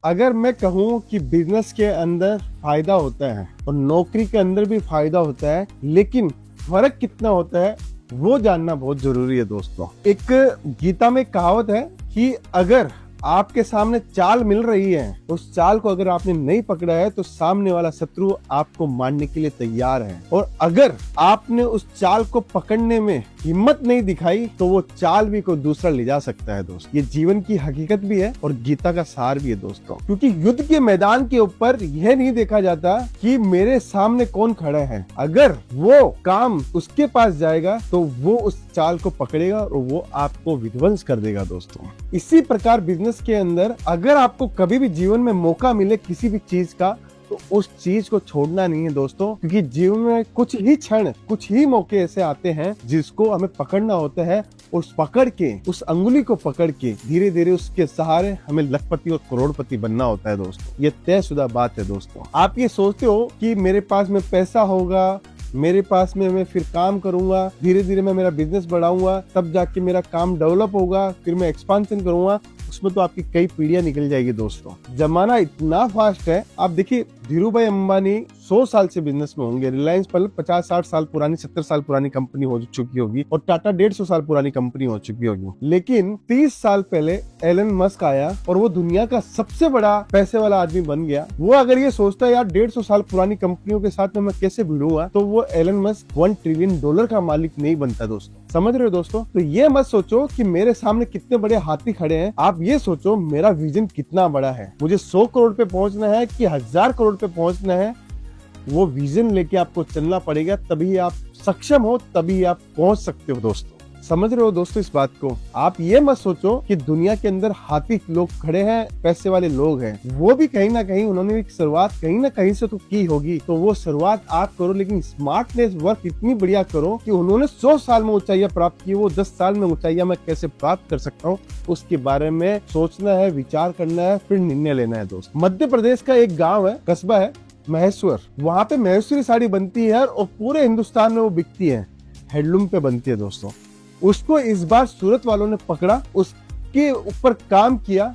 अगर मैं कहूँ कि बिजनेस के अंदर फायदा होता है और नौकरी के अंदर भी फायदा होता है, लेकिन फर्क कितना होता है वो जानना बहुत जरूरी है दोस्तों। एक गीता में कहावत है कि अगर आपके सामने चाल मिल रही है, उस चाल को अगर आपने नहीं पकड़ा है तो सामने वाला शत्रु आपको मारने के लिए तैयार है, और अगर आपने उस चाल को पकड़ने में हिम्मत नहीं दिखाई तो वो चाल भी कोई दूसरा ले जा सकता है दोस्त। ये जीवन की हकीकत भी है और गीता का सार भी है दोस्तों, क्योंकि युद्ध के मैदान के ऊपर यह नहीं देखा जाता कि मेरे सामने कौन खड़ा है। अगर वो काम उसके पास जाएगा तो वो उस चाल को पकड़ेगा और वो आपको विध्वंस कर देगा दोस्तों। इसी प्रकार बिजनेस के अंदर अगर आपको कभी भी जीवन में मौका मिले किसी भी चीज का, तो उस चीज को छोड़ना नहीं है दोस्तों, क्योंकि जीवन में कुछ ही क्षण, कुछ ही मौके ऐसे आते हैं जिसको हमें पकड़ना होता है। उस पकड़ के, उस अंगुली को पकड़ के धीरे धीरे उसके सहारे हमें लखपति और करोड़पति बनना होता है दोस्तों। ये तयशुदा बात है दोस्तों। आप ये सोचते हो कि मेरे पास में पैसा होगा, मेरे पास में मैं फिर काम करूंगा, धीरे धीरे मैं मेरा बिजनेस बढ़ाऊंगा, तब जाके मेरा काम डेवलप होगा, फिर मैं एक्सपांशन करूंगा। उसमें तो आपकी कई पीढ़ियां निकल जाएगी दोस्तों। जमाना इतना फास्ट है। आप देखिए, धीरू भाई अंबानी 100 साल से बिजनेस में होंगे। रिलायंस पर 50-60 साल पुरानी, 70 साल पुरानी कंपनी हो चुकी होगी, और टाटा 150 साल पुरानी कंपनी हो चुकी होगी। लेकिन 30 साल पहले एलन मस्क आया और वो दुनिया का सबसे बड़ा पैसे वाला आदमी बन गया। वो अगर ये सोचता है यार 150 साल पुरानी कंपनियों के साथ में मैं कैसे भिड़ूंगा, तो वो एलन मस्क $1 ट्रिलियन का मालिक नहीं बनता दोस्तों। समझ रहे हो दोस्तों? तो ये मत सोचो कि मेरे सामने कितने बड़े हाथी खड़े हैं, आप ये सोचो मेरा विजन कितना बड़ा है। मुझे 100 करोड़ पे पहुंचना है कि 1000 करोड़ पे पहुंचना है, वो विजन लेके आपको चलना पड़ेगा। तभी आप सक्षम हो, तभी आप पहुंच सकते हो दोस्तों। समझ रहे हो दोस्तों इस बात को? आप ये मत सोचो कि दुनिया के अंदर हाथी लोग खड़े हैं, पैसे वाले लोग हैं। वो भी कहीं ना कहीं उन्होंने एक शुरुआत कहीं ना कहीं से तो की होगी, तो वो शुरुआत आप करो, लेकिन स्मार्टनेस वर्क इतनी बढ़िया करो कि उन्होंने 100 साल में ऊंचाइयां प्राप्त की, वो 10 साल में ऊंचाइयां मैं कैसे प्राप्त कर सकता हूँ, उसके बारे में सोचना है, विचार करना है, फिर निर्णय लेना है दोस्त। मध्य प्रदेश का एक गाँव है, कस्बा है महेश्वर। वहां पे महेश्वरी साड़ी बनती है और पूरे हिंदुस्तान में वो बिकती है, हैंडलूम पे बनती है दोस्तों। उसको इस बार सूरत वालों ने पकड़ा, उसके ऊपर काम किया।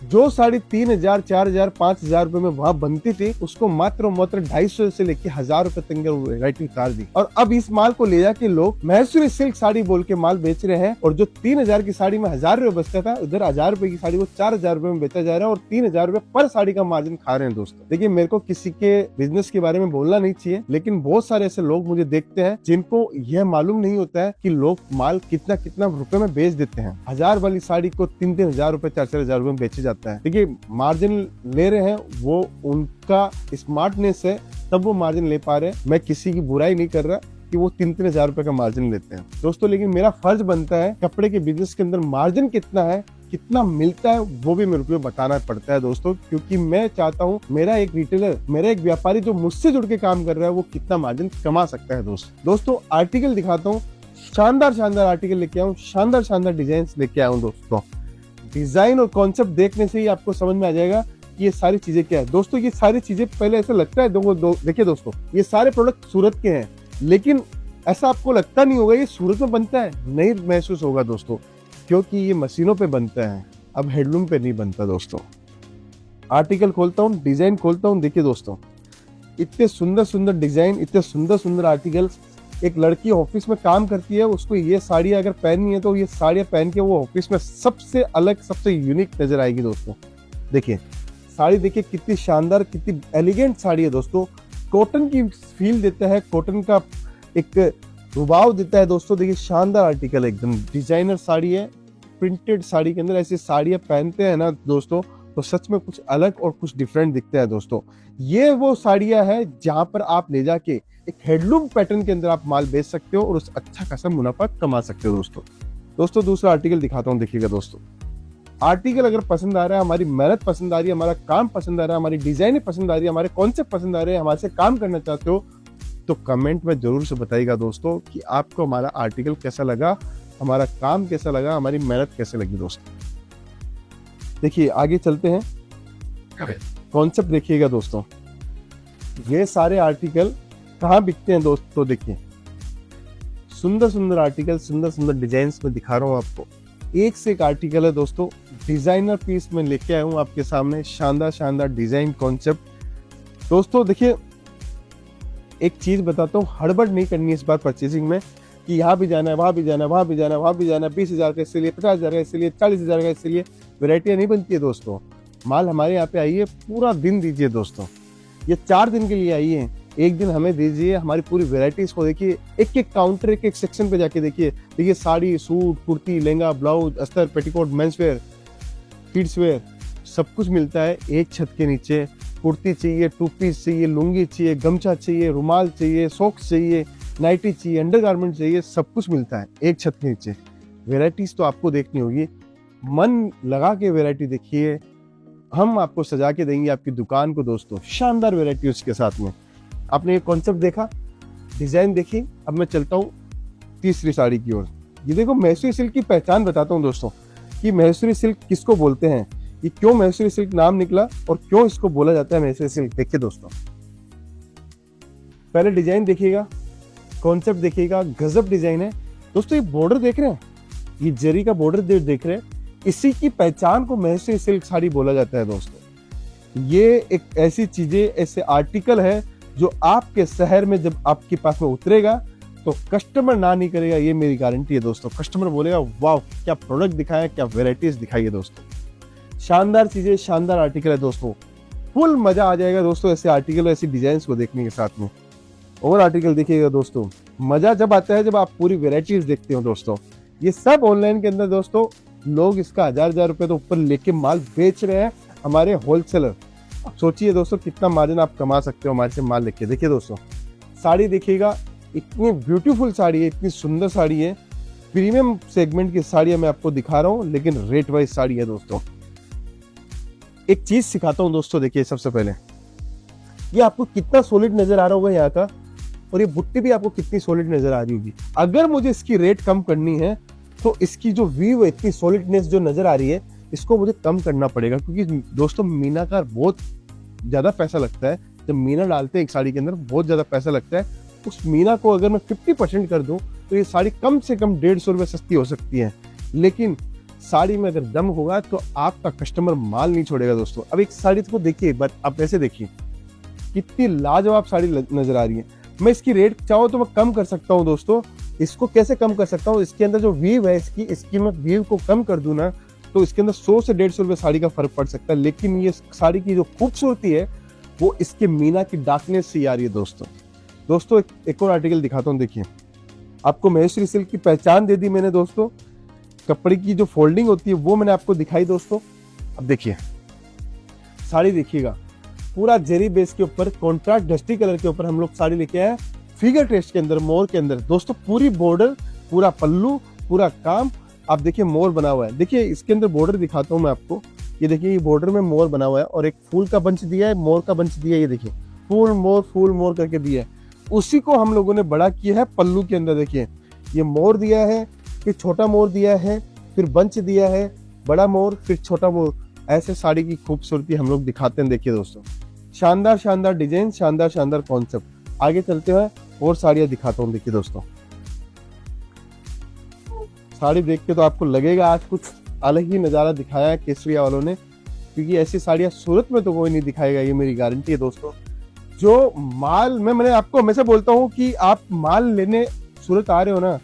जो साड़ी 3000, 4000, 5000 रुपए में वहां बनती थी, उसको मात्र 250 से लेके 1000 रुपए तक वैरायटी उतार दी। और अब इस माल को ले जाके लोग महेश्वरी सिल्क साड़ी बोल के माल बेच रहे हैं, और जो 3000 की साड़ी में 1000 रुपए बचता था, उधर 1000 रुपए की साड़ी वो 4000 रुपए में बेचा जा रहा है, और 3000 रुपए पर साड़ी का मार्जिन खा रहे हैं दोस्तों। देखिए, मेरे को किसी के बिजनेस के बारे में बोलना नहीं चाहिए, लेकिन बहुत सारे ऐसे लोग मुझे देखते हैं जिनको यह मालूम नहीं होता है कि लोग माल कितना कितना रुपए में बेच देते हैं। 1000 वाली साड़ी को 3-3 हजार रुपए, 4-4 हजार रुपए में बेचे जाता है। देखिए, मार्जिन ले रहे हैं, वो उनका स्मार्टनेस है, तब वो मार्जिन ले पा रहे हैं। मैं किसी की बुराई नहीं कर रहा कि वो 3-3 हजार रुपए का मार्जिन लेते हैं दोस्तों, लेकिन मेरा फर्ज बनता है कपड़े के बिजनेस के अंदर मार्जिन कितना है, कितना मिलता है, वो भी मेरे को बताना पड़ता है दोस्तों, क्योंकि मैं चाहता हूँ मेरा एक रिटेलर, मेरा एक व्यापारी जो मुझसे जुड़ के काम कर रहा है, वो कितना मार्जिन कमा सकता है दोस्तों। आर्टिकल दिखाता हूँ, शानदार शानदार आर्टिकल लेके आऊँ, शानदार शानदार डिजाइन लेके आऊँ दोस्तों। डिजाइन और कॉन्सेप्ट देखने से ही आपको समझ में आ जाएगा कि ये सारी चीजें क्या है दोस्तों। ये सारी चीजें पहले ऐसा लगता है, देखिए दोस्तों, ये सारे प्रोडक्ट सूरत के हैं, लेकिन ऐसा आपको लगता नहीं होगा ये सूरत में बनता है, नहीं महसूस होगा दोस्तों, क्योंकि ये मशीनों पे बनता है, अब हैंडलूम पे नहीं बनता दोस्तों। आर्टिकल खोलता हूँ, डिजाइन खोलता हूँ, देखिए दोस्तों, इतने सुंदर सुंदर डिजाइन, इतने सुंदर सुंदर आर्टिकल। एक लड़की ऑफिस में काम करती है, उसको ये साड़ी अगर पहननी है तो ये साड़ियाँ पहन के वो ऑफिस में सबसे अलग, सबसे यूनिक नजर आएगी दोस्तों। देखिए साड़ी, देखिए कितनी शानदार, कितनी एलिगेंट साड़ी है दोस्तों। कॉटन की फील देता है, कॉटन का एक रुबाव देता है दोस्तों। देखिए शानदार आर्टिकल, एकदम डिजाइनर साड़ी है। प्रिंटेड साड़ी के अंदर ऐसी साड़ियाँ पहनते हैं ना दोस्तों, तो सच में कुछ अलग और कुछ डिफरेंट दिखता है दोस्तों। ये वो साड़ियाँ हैं जहां पर आप ले जाके एक हैंडलूम पैटर्न के अंदर आप माल बेच सकते हो और उस अच्छा खासा मुनाफा कमा सकते हो दोस्तों। दूसरा आर्टिकल दिखाता हूँ, देखिएगा दोस्तों। आर्टिकल अगर पसंद आ रहा है, हमारी मेहनत पसंद आ रही है, हमारा काम पसंद आ रहा है, हमारी डिजाइन पसंद आ रही है, हमारे कॉन्सेप्ट पसंद आ रहे हैं, हमारे से काम करना चाहते हो, तो कमेंट में जरूर से बताइएगा दोस्तों कि आपको हमारा आर्टिकल कैसा लगा, हमारा काम कैसा लगा, हमारी मेहनत कैसे लगी दोस्तों। देखिए आगे चलते हैं, कॉन्सेप्ट देखिएगा दोस्तों। ये सारे आर्टिकल कहाँ बिकते हैं दोस्तों, देखिए सुंदर सुंदर आर्टिकल, सुंदर सुंदर डिजाइन में दिखा रहा हूँ आपको। एक से एक आर्टिकल है दोस्तों, डिजाइनर पीस में लेके आया हूँ आपके सामने, शानदार शानदार डिजाइन कॉन्सेप्ट। दोस्तों देखिए, एक चीज बताता हूँ, हड़बड़ नहीं करनी है इस बार परचेसिंग में कि यहाँ भी जाना है, वहाँ भी जाना है, वहाँ भी जाना है, वहाँ भी जाना है, 20,000 का इसलिए, 50,000 का इसलिए, 40,000 का इसलिए। वेराइटियाँ नहीं बनती है दोस्तों। माल हमारे यहाँ पे आइए, पूरा दिन दीजिए दोस्तों, ये 4 दिन के लिए आइए, एक दिन हमें दीजिए, हमारी पूरी वेराइटीज को देखिए, एक एक काउंटर, एक एक सेक्शन पे जाके देखिए। देखिए साड़ी, सूट, कुर्ती, लहंगा, ब्लाउज, अस्तर, petticoat, men's wear, kids where, सब कुछ मिलता है एक छत के नीचे। कुर्ती चाहिए, टू पीस चाहिए, लुंगी चाहिए, गमछा चाहिए, रुमाल चाहिए, सॉक्स चाहिए, नाइटी चाहिए, अंडरगारमेंट चाहिए, सब कुछ मिलता है एक छत के नीचे। वेराइटीज तो आपको देखनी होगी, मन लगा के वेराइटी देखिए, हम आपको सजा के देंगे आपकी दुकान को दोस्तों, शानदार वेराइटी उसके साथ में। आपने ये कॉन्सेप्ट देखा, डिजाइन देखी, अब मैं चलता हूँ तीसरी साड़ी की ओर। ये देखो, मैसूरी सिल्क की पहचान बताता हूँ दोस्तों कि मैसूरी सिल्क किसको बोलते हैं, ये क्यों मैसूरी सिल्क नाम निकला और क्यों इसको बोला जाता है मैसूरी सिल्क। देखिए दोस्तों, पहले डिजाइन देखिएगा, कॉन्सेप्ट देखिएगा, गजब डिजाइन है दोस्तों। ये बॉर्डर देख रहे हैं, ये जरी का बॉर्डर देख रहे हैं, इसी की पहचान को मैसूरी सिल्क साड़ी बोला जाता है दोस्तों। ये एक ऐसी चीजें, ऐसे आर्टिकल है जो आपके शहर में जब आपके पास में उतरेगा तो कस्टमर ना नहीं करेगा, ये मेरी गारंटी है दोस्तों। कस्टमर बोलेगा वाह क्या प्रोडक्ट दिखाया, क्या वेराइटीज दिखाई है दोस्तों। शानदार चीजें, शानदार आर्टिकल है दोस्तों, फुल मजा आ जाएगा दोस्तों ऐसे आर्टिकल, ऐसी डिजाइन को देखने के साथ में। और आर्टिकल देखिएगा दोस्तों, मजा जब आता है जब आप पूरी वेराइटीज देखते हो दोस्तों। ये सब ऑनलाइन के अंदर दोस्तों लोग इसका 1000 रुपए तो ऊपर लेके माल बेच रहे हैं, हमारे होलसेलर। सोचिए दोस्तों कितना मार्जिन आप कमा सकते हो हमारे से माल लेके। देखिए दोस्तों, साड़ी देखिएगा, इतनी ब्यूटीफुल साड़ी है, इतनी सुंदर साड़ी है, प्रीमियम सेगमेंट की साड़ी मैं आपको दिखा रहा हूँ, लेकिन रेट वाइज साड़ी है दोस्तों। एक चीज सिखाता हूँ दोस्तों, देखिए सबसे पहले ये आपको कितना सॉलिड नजर आ रहा होगा यहाँ का, और ये बुट्टी भी आपको कितनी सॉलिड नजर आ रही होगी। अगर मुझे इसकी रेट कम करनी है तो इसकी जो व्यू है, इतनी सॉलिडनेस जो नजर आ रही है, इसको मुझे कम करना पड़ेगा, क्योंकि दोस्तों मीना का बहुत ज्यादा पैसा लगता है। जब मीना डालते हैं एक साड़ी के अंदर बहुत ज्यादा पैसा लगता है। उस मीना को अगर मैं 50% कर दूं तो ये साड़ी कम से कम 150 रुपए सस्ती हो सकती है, लेकिन साड़ी में अगर दम होगा तो आपका कस्टमर माल नहीं छोड़ेगा दोस्तों। अब एक साड़ी को देखिए एक बार, आप ऐसे देखिए कितनी लाजवाब साड़ी नजर आ रही है। मैं इसकी रेट चाहूँ तो मैं कम कर सकता हूँ दोस्तों। इसको कैसे कम कर सकता हूँ, इसके अंदर जो वीव है इसकी मैं वीव को कम कर दूं ना, तो इसके अंदर 100 से 150 रुपए साड़ी का फर्क पड़ सकता है। लेकिन ये साड़ी की जो खूबसूरती है वो इसके मीना की डार्कनेस से आ रही है दोस्तों। एक और आर्टिकल दिखाता हूँ, देखिए आपको मैसूरी सिल्क की पहचान दे दी मैंने दोस्तों। कपड़े की जो फोल्डिंग होती है वो मैंने आपको दिखाई दोस्तों। अब देखिए साड़ी देखिएगा, पूरा जेरी बेस के ऊपर कॉन्ट्रास्ट डस्टी कलर के ऊपर हम लोग साड़ी लेके आए, फिगर टेस्ट के अंदर, मोर के अंदर दोस्तों। पूरी बॉर्डर, पूरा पल्लू, पूरा काम, आप देखिए मोर बना हुआ है। देखिए इसके अंदर बॉर्डर दिखाता हूँ मैं आपको, ये देखिए ये बॉर्डर में मोर बना हुआ है और एक फूल का बंच दिया है, मोर का बंच दिया है। ये देखिए फूल मोर करके दिया है। उसी को हम लोगों ने बड़ा किया है पल्लू के अंदर। देखिए ये मोर दिया है, फिर छोटा मोर दिया है, फिर बंच दिया है, बड़ा मोर, फिर छोटा मोर। ऐसे साड़ी की खूबसूरती हम लोग दिखाते हैं। देखिए दोस्तों, शानदार शानदार डिजाइन, शानदार शानदार कॉन्सेप्ट। आगे चलते हुए और साड़ियां दिखाता हूँ। देखिए दोस्तों, साड़ी देख के तो आपको लगेगा आज कुछ अलग ही नज़ारा दिखाया है केसरिया वालों ने, क्योंकि ऐसी साड़ियां सूरत में तो कोई नहीं दिखाएगा, ये मेरी गारंटी है दोस्तों। जो माल मैंने आपको हमेशा बोलता हूँ कि आप माल लेने सूरत आ रहे हो ना,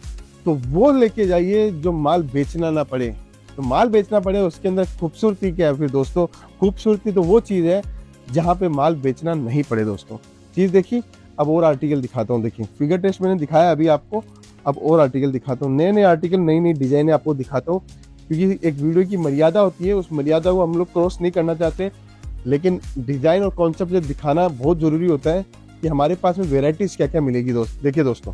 तो वो लेके जाइए जो माल बेचना ना पड़े। तो माल बेचना पड़े उसके अंदर खूबसूरती क्या है फिर दोस्तों? खूबसूरती तो वो चीज़ है जहाँ पे माल बेचना नहीं पड़े दोस्तों। चीज़ देखिए, अब और आर्टिकल दिखाता हूँ। देखिए फिगर टेस्ट मैंने दिखाया अभी आपको, अब और आर्टिकल दिखाता हूँ। नए नए आर्टिकल, नई नई डिजाइनें आपको दिखाता हूँ, क्योंकि एक वीडियो की मर्यादा होती है, उस मर्यादा को हम लोग क्रॉस नहीं करना चाहते। लेकिन डिजाइन और कॉन्सेप्ट जब दिखाना बहुत जरूरी होता है कि हमारे पास में वेराइटीज क्या क्या मिलेगी दोस्त। देखिए दोस्तों,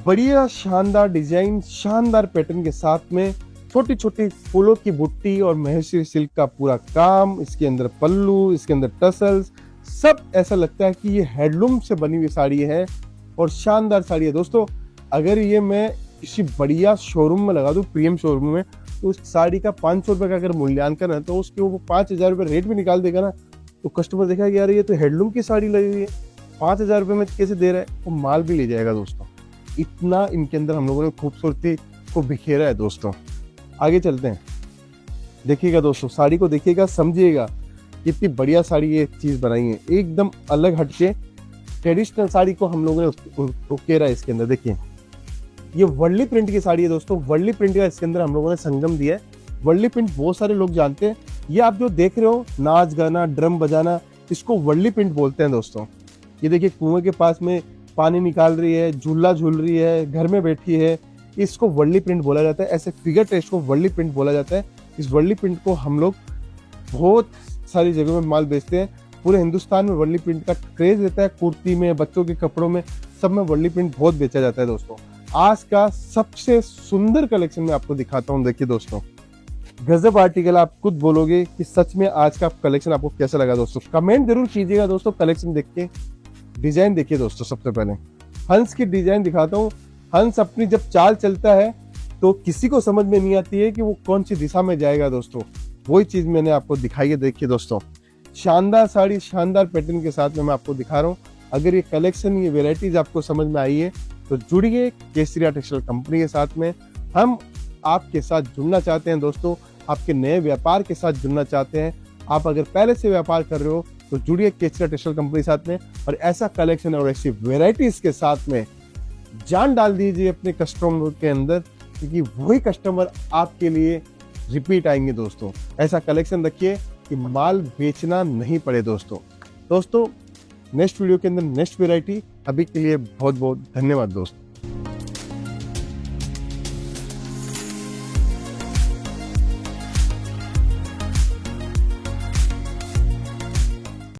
बढ़िया शानदार डिजाइन, शानदार पैटर्न के साथ में छोटी छोटी फूलों की बुट्टी और मैसूरी सिल्क का पूरा काम, इसके अंदर पल्लू, इसके अंदर टसल्स, सब ऐसा लगता है कि ये हैंडलूम से बनी हुई साड़ी है और शानदार साड़ी है दोस्तों। अगर ये मैं किसी बढ़िया शोरूम में लगा दूं, प्रीमियम शोरूम में, तो उस साड़ी का 500 रुपये का अगर मूल्यांकन है तो उसके वो 5,000 रुपये रेट भी निकाल देगा ना, तो कस्टमर देखा कि यार ये तो हैंडलूम की साड़ी लगी हुई है, 5,000 रुपये में कैसे दे रहा है, वो माल भी ले जाएगा दोस्तों। इतना इनके अंदर हम लोगों ने खूबसूरती को बिखेरा है दोस्तों। आगे चलते हैं। देखिएगा दोस्तों, साड़ी को देखिएगा, समझिएगा कितनी बढ़िया साड़ी ये चीज बनाई है, एकदम अलग हटके ट्रेडिशनल साड़ी को हम लोगों ने उकेरा है इसके अंदर। देखिए ये वर्ली प्रिंट की साड़ी है दोस्तों, वर्ली प्रिंट का इसके अंदर हम लोगों ने संगम दिया है। वर्ली प्रिंट बहुत सारे लोग जानते हैं, ये आप जो देख रहे हो नाच गाना ड्रम बजाना, इसको वर्ली प्रिंट बोलते हैं दोस्तों। ये देखिए कुएं के पास में पानी निकाल रही है, झूला झूल रही है, घर में बैठी है, इसको वर्ली प्रिंट बोला जाता है। ऐसे फिगर टेस्ट को वर्ली प्रिंट बोला जाता है। इस वर्ली प्रिंट को हम लोग बहुत सारी जगहों में माल बेचते हैं। पूरे हिंदुस्तान में वर्ली प्रिंट का क्रेज रहता है, कुर्ती में, बच्चों के कपड़ों में, सब में वर्ली प्रिंट बहुत बेचा जाता है दोस्तों। आज का सबसे सुंदर कलेक्शन मैं आपको दिखाता हूँ। देखिए दोस्तों, गजब आर्टिकल, आप खुद बोलोगे कि सच में आज का कलेक्शन आपको कैसा लगा दोस्तों। कमेंट जरूर कीजिएगा दोस्तों। कलेक्शन देख के डिजाइन देखिए दोस्तों। सबसे पहले हंस की डिजाइन दिखाता हूँ। हंस अपनी जब चाल चलता है तो किसी को समझ में नहीं आती है कि वो कौन सी दिशा में जाएगा दोस्तों, वही चीज मैंने आपको दिखाई है। देखिए दोस्तों, शानदार साड़ी, शानदार पैटर्न के साथ में मैं आपको दिखा रहा हूँ। अगर ये कलेक्शन, ये वेराइटीज आपको समझ में आई है तो जुड़िए केसरिया टेक्सटाइल कंपनी के साथ में। हम आपके साथ जुड़ना चाहते हैं दोस्तों, आपके नए व्यापार के साथ जुड़ना चाहते हैं। आप अगर पहले से व्यापार कर रहे हो तो जुड़िए केसरिया टेक्सटाइल कंपनी के साथ में, और ऐसा कलेक्शन और ऐसी वेराइटीज के साथ में जान डाल दीजिए अपने कस्टमर के अंदर, क्योंकि वही कस्टमर आपके लिए रिपीट आएंगे दोस्तों। ऐसा कलेक्शन रखिए कि माल बेचना नहीं पड़े दोस्तों। नेक्स्ट वीडियो के अंदर नेक्स्ट वेराइटी। अभी के लिए बहुत बहुत धन्यवाद दोस्तों।